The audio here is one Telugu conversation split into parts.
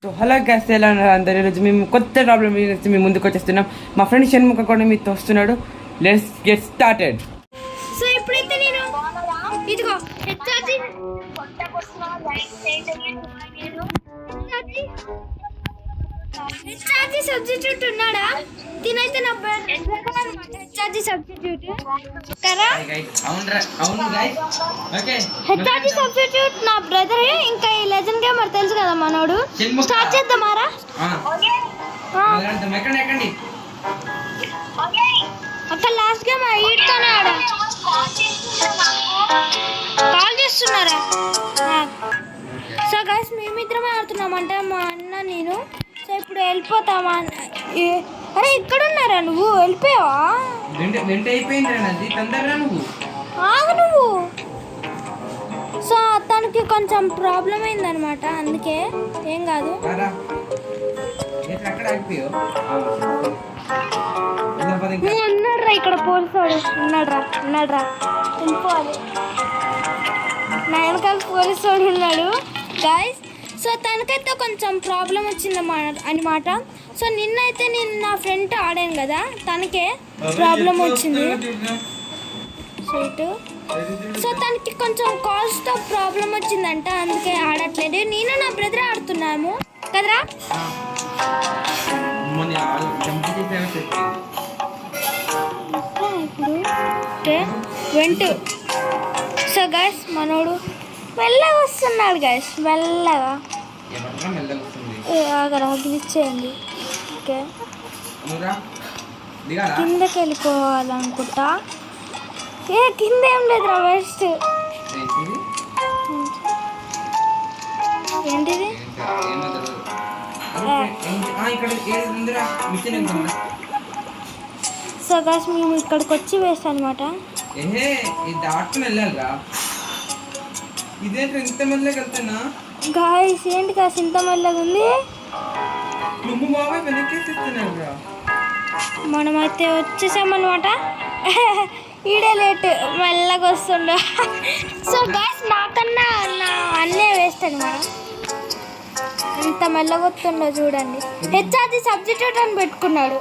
సో హలో గ్యాస్ ఎలా ఉన్నారు అందరు? ఈరోజు మేము కొత్త ప్రాబ్లం మేము ముందుకు వచ్చేస్తున్నాం. మా ఫ్రెండ్ షణ్ముఖ కూడా మీతో వస్తున్నాడు. Let's get started. సో ఇప్పుడైతే నేను ఇదిగో హెచ్ఆర్జీ సబ్స్టిట్యూట్ ఉన్నాడా? తినైతే నా హెచ్ఆర్జీ సబ్స్టిట్యూట్ కదా. హెచ్ఆర్జీ సబ్స్టిట్యూట్ నా బ్రదర్. ఇంకా ఈ లెజెండ్ గేమర్ తెలుసు కదా మనోడు. స్టార్ట్ చేద్దామారా? అక్కడ లాస్ట్ గేమ్ ఈడుతానే ఆడ కాల్ చేస్తున్నారా? సో గైస్ మేమిద్దరమే ఆడుతున్నామంటే మా అన్న నేను. సో ఇప్పుడు వెళ్ళిపోతామా? అరే ఇక్కడ ఉన్నారా? నువ్వు వెళ్ళిపోయావా? ఆగు నువ్వు. సో తనకి కొంచెం ప్రాబ్లం అయిందనమాట, అందుకే ఏం కాదు. ఉన్నాడ్రా ఇక్కడ పోలీసోడు ఉన్నాడ్రా వెళ్ళిపోవాలి. నా వెనకాల పోలీసోడు ఉన్నాడు గాయస్. సో తనకైతే కొంచెం ప్రాబ్లం వచ్చింది అనమాట. సో నిన్నైతే నేను నా ఫ్రెండ్ ఆడాను కదా, తనకే ప్రాబ్లం వచ్చింది. సో తనకి కొంచెం కాల్స్తో ప్రాబ్లం వచ్చిందంట, అందుకే ఆడట్లేదు. నేను నా బ్రదర్ ఆడుతున్నాము కదరా. వెంటు. సో గైస్ మనోడు మెల్లగా వస్తున్నాడు గైస్, మెల్లగా. ఇచ్చేయండి. ఓకే కిందకి వెళ్ళిపోవాలనుకుంటా. కింద ఏం లేదురా, వెస్ట్. ఏంటిది? సో గైస్ మేము ఇక్కడికి వచ్చి వేస్ట్ అనమాట. గాయస్ ఏంటి కాసి ఇంత మెల్లగా ఉంది? మనమైతే వచ్చేసామన్నమాట. ఈడే లేట్ మెల్లగా వస్తుండ. సో గాయస్ నాకన్నా నా అన్నే వేస్ట్ అనమాట. ఎంత మెల్లగా వస్తుండో చూడండి. హెచ్ఆర్జీ సబ్స్టిట్యూట్ అని పెట్టుకున్నాడు,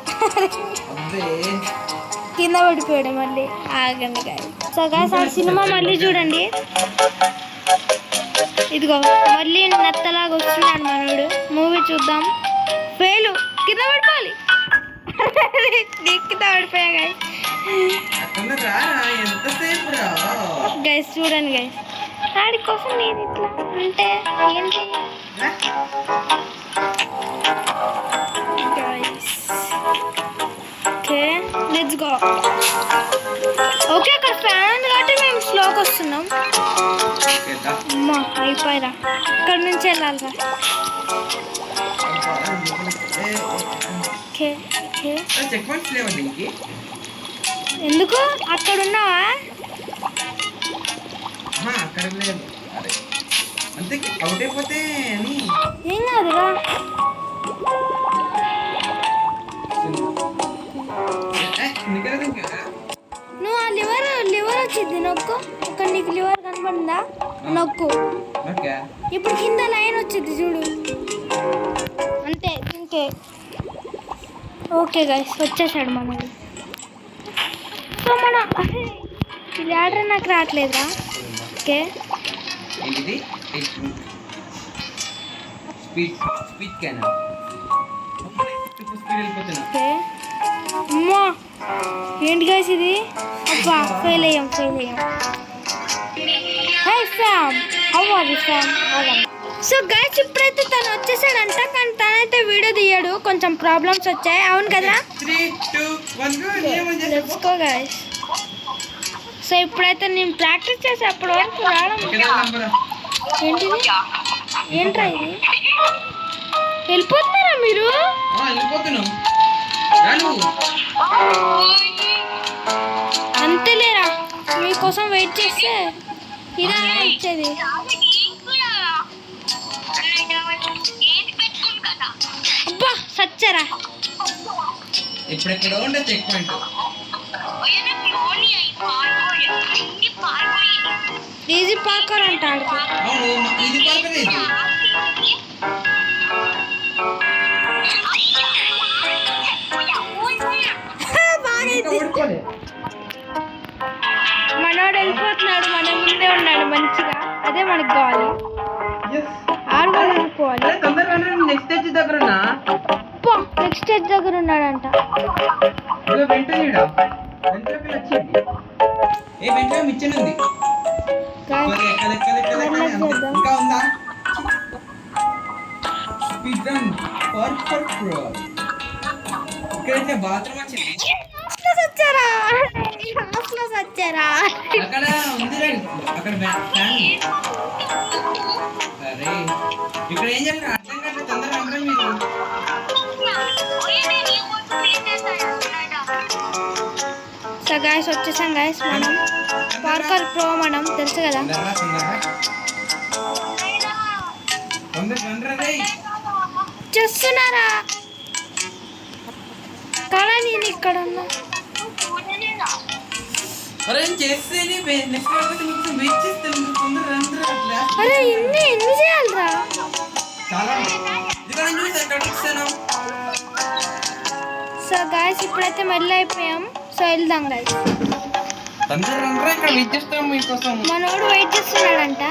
కింద పడిపోయాడు మళ్ళీ. ఆగండి గాయస్. సో గాయస్ ఆ సినిమా మళ్ళీ చూడండి. ఇదిగో మళ్ళీ నెత్తలాగా వస్తున్నాడు మనోడు. మూవీ చూద్దాం. ఫెయిల్, కింద పడిపోవాలి. కింద పడిపోయా గైస్ చూడండి గైస్. వాడి కోసం నేను ఇట్లా అంటే ఏంటి guys. Okay let's go. Okay అక్కడ ఫ్యాన్ కాబట్టి మేము స్లోకి వస్తున్నాం. అమ్మా అయిపోయిరా, ఇక్కడ నుంచి వెళ్ళాలిరా. ఓకే ఓకే ఎందుకు అక్కడ ఉన్నావా? ఏం కాదురా. నువ్వు ఆ లివర్ వచ్చింది నొక్కు. ఇక్కడ నీకు లివర్ కనపడిందా? నొక్కు. ఇప్పుడు కింద లైన్ వచ్చింది చూడు, అంతే ఇంకే. ఓకే గైస్ వచ్చేసాడు మనది. సో మన ఇది ఆర్డర్ నాకు రావట్లేదా? Okay okay. అమ్మా ఏంటి గైస్ ఇది? అబ్బా ఫెయిల్ అయ్యాం. Hi fam, how are you fam? So guys ఇప్పుడైతే తను వచ్చేసాడంట, కానీ తనైతే వీడియో తీయడు, కొంచెం ప్రాబ్లమ్స్ వచ్చాయి. అవును కదా? Let's go guys. సో ఇప్పుడైతే నేను ప్రాక్టీస్ చేసి అప్పటి వరకు రావడం. ఏంటిది? ఏంట్రా ఇది? వెళ్ళిపోతున్నారా మీరు? అంతేలేరా, మీకోసం వెయిట్ చేస్తే ఇదా వచ్చేది. అబ్బా సచ్చరా. ఇప్పుడెక్కడ ఉండే చెక్ పాయింట్. ఈజీ పార్కర్ అంట. అవును ఈజీ పార్కర్. పైకి కావాలి ఆడుకోవడానికి పోవాలి. తొందరగా నెక్స్ట్ స్టేజ్ దగ్గర ఉన్నా. నెక్స్ట్ స్టేజ్ దగ్గర ఉన్నాడంట. వెంటనేడా వెంటనే వచ్చింది. ఏ వెంటనే మిచ్చన్ ఉంది. ఇంకా ఉందా? Speed run perfect bro. ఇక్కడైతే బాత్రూమ్ వచ్చింది. వచ్చారా అక్కడ ఉంది అక్కడ ఫ్యాన్. అరే ఇక్కడ ఏం చెప్పారు అర్థం కాదు. తొందరగా అందరం మీరు సో గైస్ వచ్చేసాం గైస్. మనం పార్కర్ ప్రో మనం తెలుసు కదా. చేస్తున్నారా కానీ నేను ఇక్కడ ఉన్నా. అరే ఎన్ని చేయాలరా? సో గైస్ ఇప్పుడైతే మెల్ల అయిపోయాం. సో వెళ్దాం గైస్. మనోడు వెయిట్ చేస్తున్నాడంట.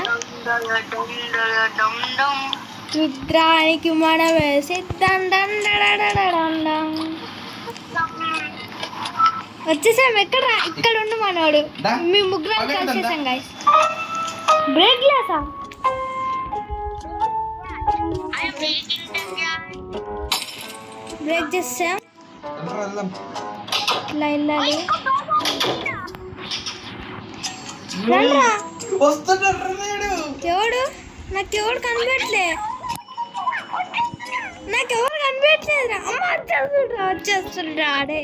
రుద్రానికి మనం వేసి వచ్చేసాం. ఎక్కడ ఇక్కడ ఉండు మనోడు. మీ ముగ్గురు వచ్చేసాం గైస్. బ్రేక్ గ్లాసా? బ్రేక్ చేసాం. ఇట్లా వెళ్ళాలి. ఎవడు నాకెవడు కనిపెట్టలే. నాకెవరు కనిపెట్టలేదురా. అమ్మ వచ్చేస్తుండ్రా అడే.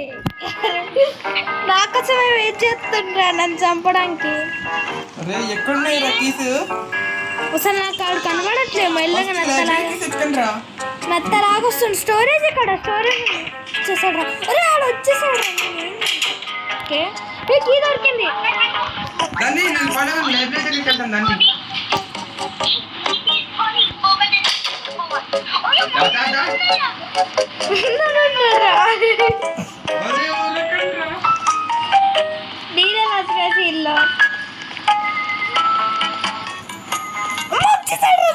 నాకోసమే వెయిట్ చేస్తుండ్రా నన్ను చంపడానికి. అసలు నాకు ఆడు కనబడట్లేదు. మెల్లగా నత్తలాగొస్తుంది. స్టోరేజ్ ఇక్కడ స్టోరేజ్ వచ్చేసాడు. అరే ఆడు వచ్చేసాడు. ఓకే కీ దొరికింది. నీరే వచ్చేసి ఇల్లు వచ్చేసాడు.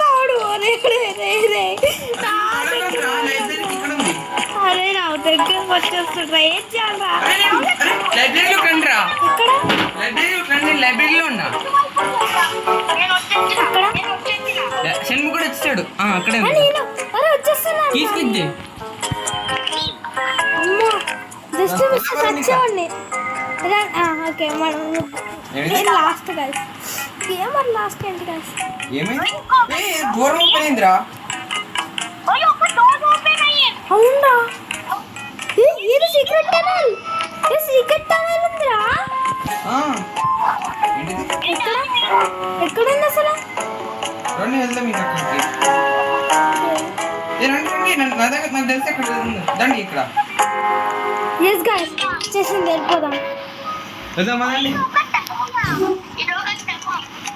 అరే నా దగ్గరకు వచ్చేస్తుండ్రా. ఏం చేయాలరా? లైబ్రరీలో కండ్రా. లైబ్రరీలో ఉన్నా. షణ్ము కూడా వచ్చాడు. అక్కడే తీసుకొద్ది. Okay last guys. ఏమన్నా లాస్ట్ ఏంటి గైస్? అవునా? ఇది సీక్రెట్ టనల్. సీక్రెట్ టనల్ ఉందిరా. ఎక్కడుంది అసలు? ఎస్ గైస్ చేసింది. వెళ్ళిపోదాం.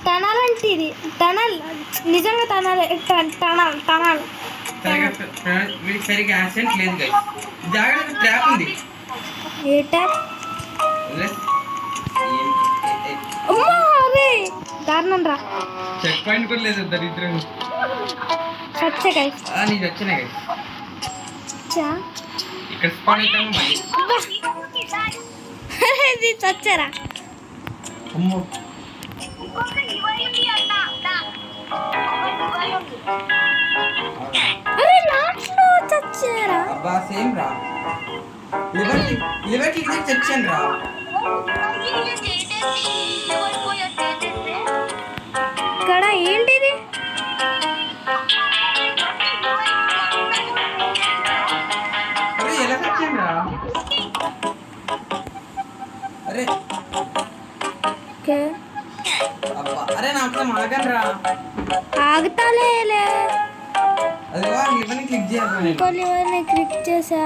టనల్ అంటే ఇది టనల్. నిజంగా టనల్ టనల్ టనల్. సరిగ్గా యాక్సిడెంట్ లేదు గైస్. జాగ్రత్త ట్రాప్ ఉంది. ఏ ట్యాప్? అరే దారుణం రా. చెక్ పాయింట్ కూడా లేదు. దరిద్రం. సచ్చే గైస్. నీకు వచ్చినా గైస్. ఇక్కడ స్పాన్ అవుతాము మళ్ళీ. ఇది చచ్చారా? అమ్మో అరే లాస్ట్లో చచ్చారా? అబ్బా సేమ్ రా. లిబర్టీ చచ్చాను రా. ఇక్కడ ఏంటిది? అరే ఎలా చచ్చాను రా. అరే అరే నా అప్పుడు ఆగను రా. ఆగుతాలే. అది లివర్ని క్లిక్ చేయాలి. ఇంకో లివర్ని క్లిక్ చేసా.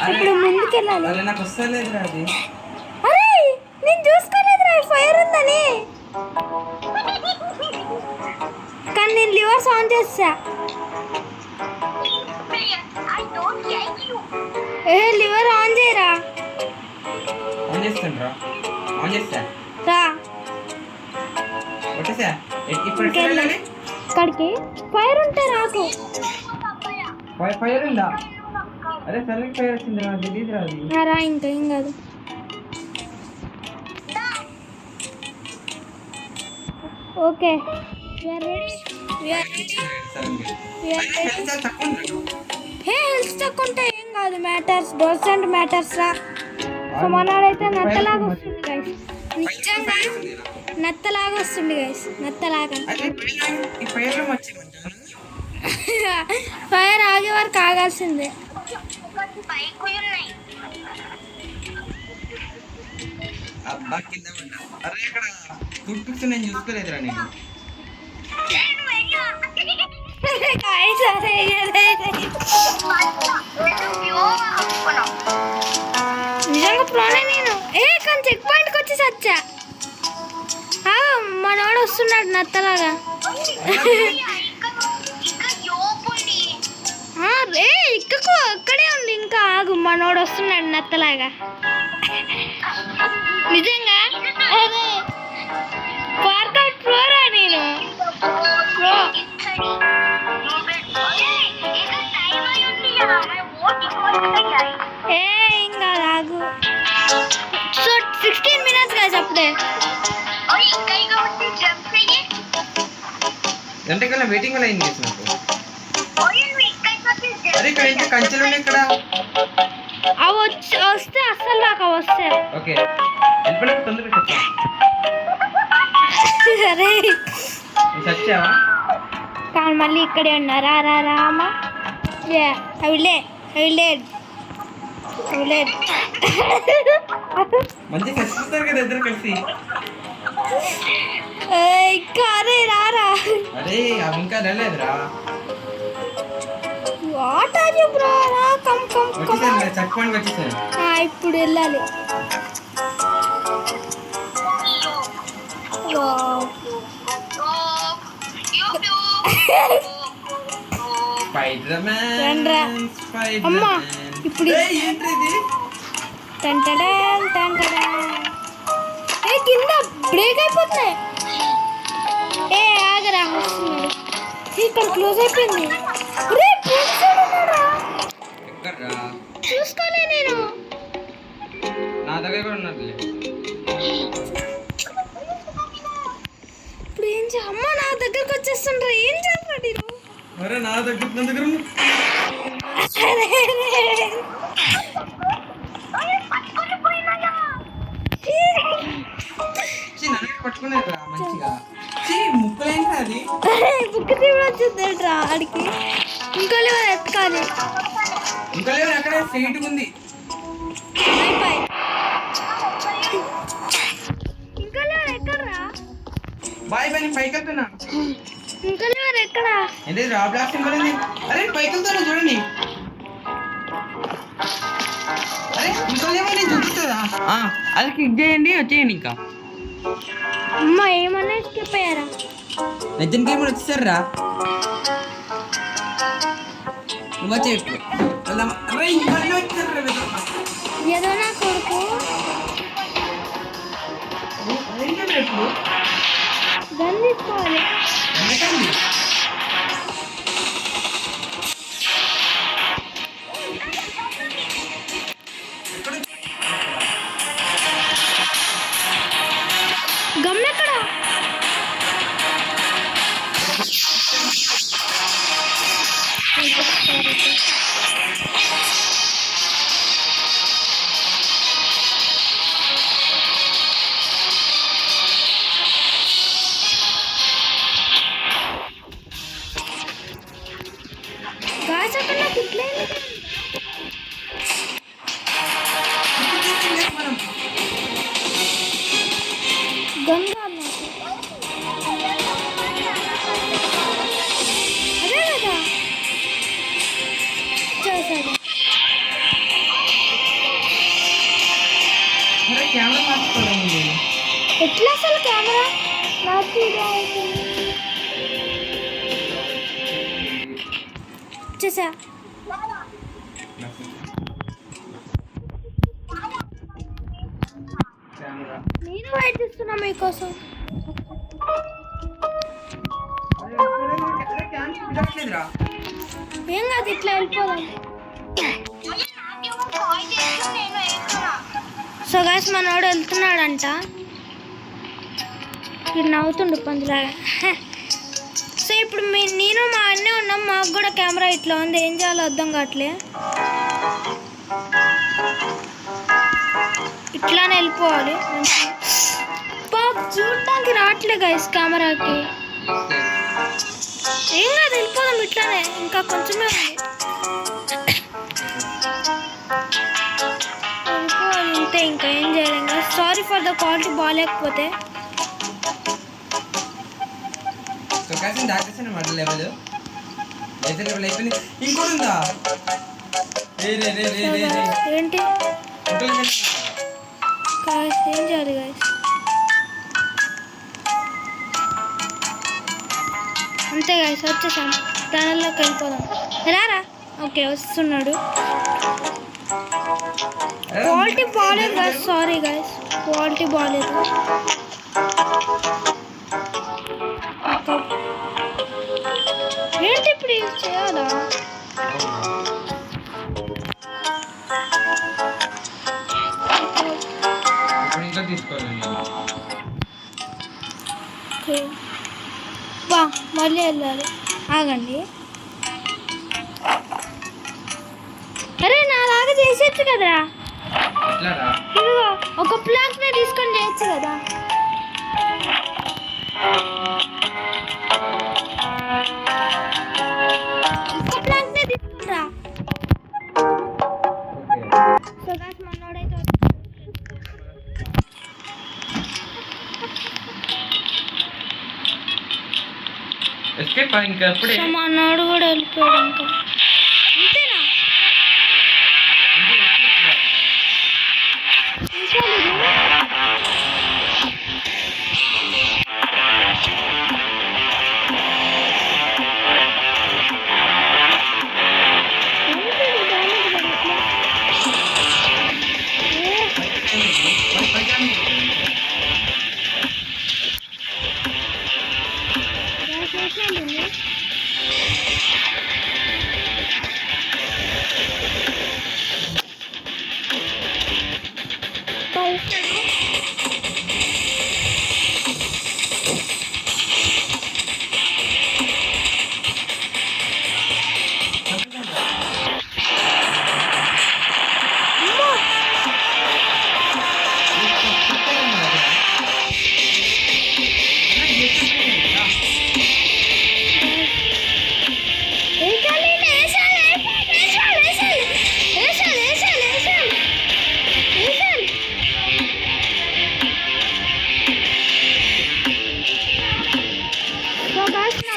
ఇప్పుడు ముందుకెళ్ళాలి. అరే నాకు వస్తలేదురా అది. అరే నేను చూసుకోలేదురా ఫైర్ ఉందని. కానీ నేను లివర్స్ ఆన్ చేసా. లివర్ ఆన్ చేయరా. ఆన్ చేస్తాను రా. ఆన్ చేస్తా రా వచ్చేసా. ఇప్పుడు ఎట్లా వెళ్ళాలి? ఇక్కడికి ఫైర్ ఉంటే రాకు. ఫైర్ ఉందా? అరే సరే ఫైర్ వచ్చింది రా, తెలియదు రా అది. రా ఇంకా ఏం కాదు. ఓకే హెల్త్ తక్కువ ఉంటే ఏం కాదు, మ్యాటర్స్ డోసెంట్ మ్యాటర్స్ రా. సో మనోడైతే నత్తలాగా వస్తుంది గైస్, నిజంగా నత్తలాగా వస్తుంది గైస్, నత్తలాగా. ఫైర్ ఆగే వరకు ఆగాల్సిందే. అబ్బా కింద పడ్డా. అరే ఇక్కడ తుట్టుకు నేను చూసుకోలేదురా నేను. నిజంగా ప్రోనే నేను. కానీ చెక్ పాయింట్కి వచ్చి సచ్చా. మనోడు వస్తున్నాడు నత్తలాగా. ఇక్కకు అక్కడే ఉంది, ఇంకా ఆగు, మనోడు వస్తున్నాడు నత్తలాగా. నిజంగా అదే వర్కౌట్ ప్రోరా నేను, ప్రో. ఏం కాదు ఆగు. సో 16 minutes guys అప్పుడే. గంటకల్లా వెయిటింగ్ లైన్ చేసినట్టు. అరే ఇక్కడ ఇంకా కంచెలు ఉన్నాయి ఇక్కడ. అవి వస్తే అస్సలు దాకా వస్తే ఓకే వెళ్ళిపోయినా తొందరగా వచ్చా. సరే వచ్చావా? కానీ మళ్ళీ ఇక్కడే ఉన్నారా? రా రామా. మంచి చచ్చిపోతారు కదా ఇద్దరు కలిసి. అరే రారా. అరే అవి ఇంకా రాలేదురా. What are you bro? రా కమ్ చచ్చిపోండి వచ్చేసాను. ఇప్పుడు వెళ్ళాలి. అమ్మా ఇప్పుడు కింద బ్రేక్ అయిపోతున్నాయి. ఆగరా, వస్తున్నాడు. ఇక్కడ క్లోజ్ అయిపోయింది. చూసుకోలే నేను. నా దగ్గర కూడా ఉన్నట్లే. ఇప్పుడు ఏం అమ్మ నా దగ్గరకు వచ్చేస్తుండ్రా. ఏం చేస్తాడు నేను? అరే నా దగ్గర పట్టుకునేరా మంచిగా. ముక్కలేంటి అది? బుక్ తీవచ్చిందేట్రా ఆడికి. ఇంకో లెవెల్ ఎత్తుకాలి. ఇంకో లెవెల్ అక్కడ స్ట్రైట్ ఉంది. ఇంకో లెవెల్ ఎక్కడరా? బాయ్ బాయ్ పైకి వెళ్తున్నా. ఇంకో లెవెల్ ఎక్కడ? ఏంటి రా బ్లాక్ సింబల్ ఉంది. అరే పైకి వెళ్తున్నా చూడండి. అరే ఇంకో లెవెల్ నేను చూపిస్తుందా? అది క్లిక్ చేయండి వచ్చేయండి. ఇంకా అమ్మ ఏమన్నా ఎస్కేప్ అయ్యారా? లెజెండ్ గేమ్ వచ్చేసారా? నువ్వు వచ్చే ఇప్పుడు ఏదో నా కొడుకు గన్ తీసుకోవాలి. గమ్మెక్కడ? గాయస్ అక్కడ నాకు ఇట్లేదు. గంగా అదే కదా చేశాడు. కెమెరా మార్చుకోవాలి. ఎట్లా అసలు కెమెరా నాకు చేసా. నేను కోసం ఏం కాదు, ఇట్లా వెళ్ళిపోదాం. సో గాయస్ మనోడు వెళ్తున్నాడంట, ఇది నవ్వుతుండు పందిలాగా. సో ఇప్పుడు నేను మా అన్నీ ఉన్నాం, మాకు కూడా కెమెరా ఇట్లా ఉంది, ఏం చేయాలో అర్థం కావట్లే. ఇట్లానే వెళ్ళిపోవాలి. చూడటానికి రావట్లే గైస్ కెమెరాకి. ఏం కాదు వెళ్ళిపోదాం ఇట్లానే, ఇంకా కొంచెమే ఉంది. వెళ్ళిపోవాలి ఇంతే, ఇంకా ఏం చేయలేం ఇంకా. సారీ ఫర్ ద క్వాలిటీ బాగాలేకపోతే. ఏంటి గాయస్, ఏం చేయాలి గాయస్? అంతే గాయస్, వచ్చేసాం, దానిలోకి వెళ్ళిపోదాం. రారా. ఓకే వస్తున్నాడు. క్వాలిటీ బాగాలేదు గాయస్, సారీ గాయస్, క్వాలిటీ బాగాలేదు. ఏంటి ఇప్పుడు ఇది చేయాలా? బా మళ్ళీ వెళ్ళాలి, ఆగండి. అరే నాలాగా చేసేచ్చు కదరా, ఇదిగో ఒక ప్లాంక్ నే తీసుకొని చేయొచ్చు కదా. ఒక ప్లాంక్ నే తీసుకురా. సో గాయ్స్ మనోడైతే ఇంకా అప్పుడే మనోడు కూడా వెళ్ళిపోయాడు. ఇంకా అంతేనా?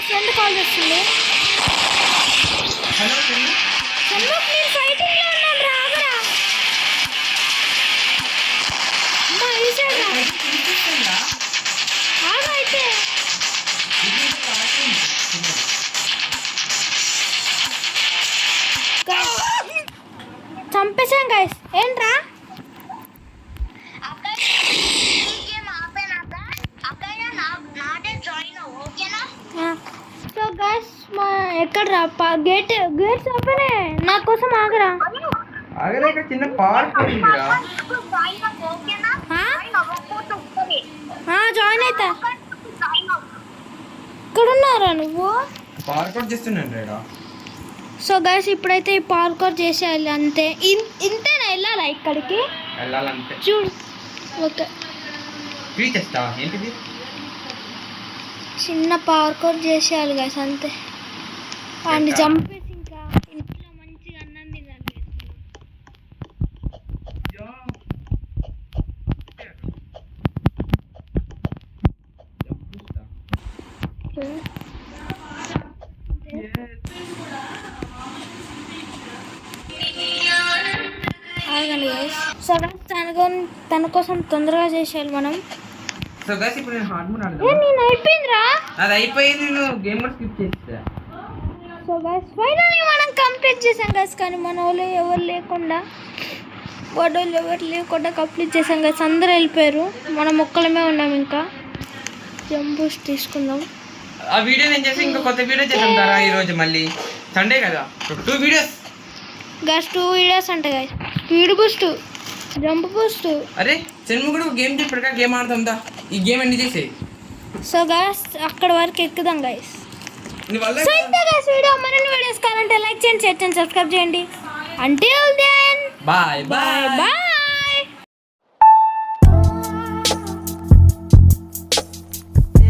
ఫ్రెండ్ కాల్ చేస్తుంది. నేను ఫైటింగ్ లో ఉన్నాను, రాగరా. అమ్మా అయితే చంపేశాం గైస్. ఏంట్రా సో గైస్ ఎక్కడ రా గేట్స్ ఓపెన్. నా కోసం ఆగరా. చిన్న పార్క్ జాయిన్ అవుతా. ఇక్కడున్నారా నువ్వు? పార్కౌట్ చేస్తున్నాను. సో గైస్ ఇప్పుడైతే ఈ పార్కౌట్ చేసేయాలి అంతే. ఇంతేనా వెళ్ళాలా ఇక్కడికి? వెళ్ళాలంటే చూడు. ఓకే ఏంటిది? చిన్న పార్కౌట్ చేసేయాలి గైస్ అంతే. వాడిని చంపేసి ఇంకా ఇంట్లో మంచిగా అన్నం తినాలి. ఆగండి గైస్. సో తన కోసం తొందరగా చేసేయాలి మనం. సో గైస్ ఇప్పుడు నేను హార్డ్ మోడ్ ఆడదాం. నేను అయిపోయిందిరా. అది అయిపోయింది, నేను గేమ్ మోడ్ స్కిప్ చేస్తా. సో గైస్ ఫైనల్లీ మనం కంప్లీట్ చేసాం గైస్. కానీ మన వాళ్ళు ఎవరు లేకుండా, వాడోళ్ళు ఎవరు లేకుండా కంప్లీట్ చేసాం గైస్. అందరూ వెళ్ళిపోయారు, మనం ఒక్కలమే ఉన్నాం ఇంకా. జంప్ బూస్ట్ తీసుకుందాం. ఆ వీడియో నేను చేసి ఇంకో కొత్త వీడియో చేద్దాం తారా ఈ రోజు మళ్ళీ సండే కదా 2 వీడియోస్ గైస్ 2 వీడియోస్ అంట guys. Speed Boost, jump Boost. అరే చెన్ముగుడు గేమ్ చెప్పాడుగా గేమ్ ఆడుతుందా ఈ గేమ్ అన్ని చేసే. సో గైస్ అక్కడ వరకు ఎక్కుదాం గైస్. నీ వల్ల సో ఇంతే గైస్ వీడియో. మరిన్ని వీడియోస్ కావాలంటే లైక్ చేయండి, షేర్ చేయండి, సబ్స్క్రైబ్ చేయండి. Until then bye bye. Bye.